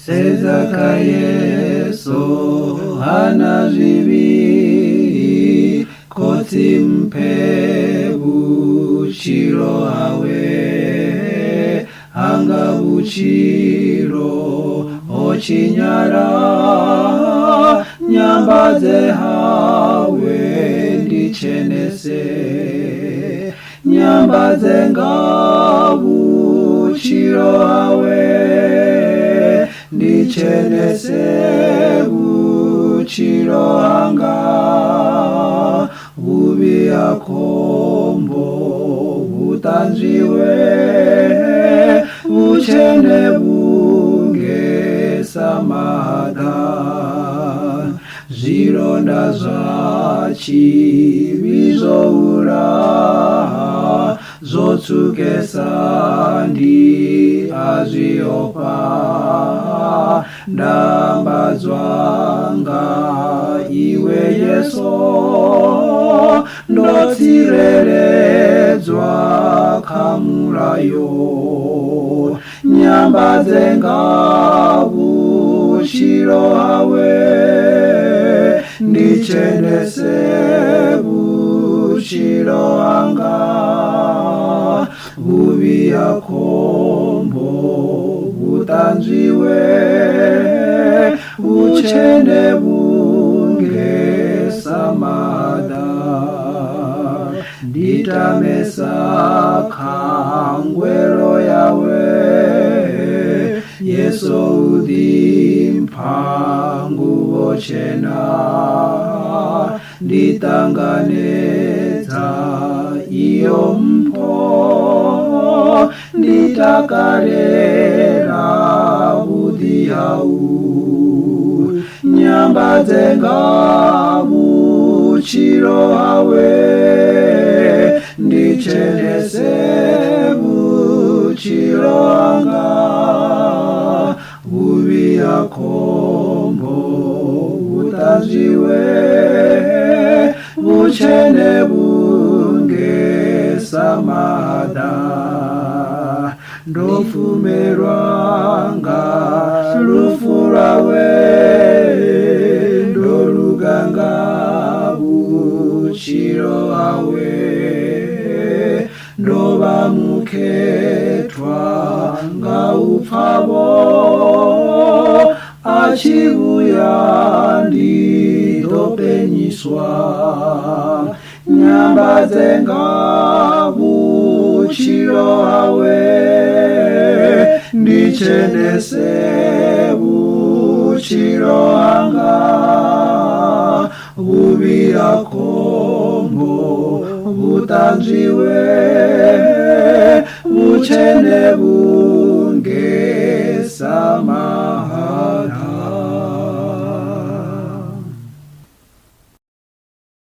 Sezaka Yesu hana zivi, koti mpe buchiro awe, anga buchiro ochinyara, nyambaze hawe ndichenese, nyambaze nga buchiro hawe, ndichenese buchiro anga, bubi akombo butanziwe, buchene bunge samada, zironda zachi zoura, zotsukesa ndi aziopa, ndambadzwanga iwe Yeso, ndotsireredzwa kamulayo, nyambadze nga buchiro hawe, ndichenese buchiro anga, bubi akombo butanziwe, buchene bunge samada, nditamesa kangwero yawe, Yeso udi mpangu bochena, nditanganeza iyo mpo, nditakarera budi hau, nyambadze nga buchiro hawe, ndichenese buchiro anga, bubi akombo butanziwe, buchene bunge samada, ndofumerwanga lufurawe, ndoluganga buchiro hawe, ndoba muketwa nga upfabo, achibuya ndidopenyiswa, nyambadze nga buchiro hawe, ndichenese buchiro anga, bubi akombo butanziwe, buchene bunge sama.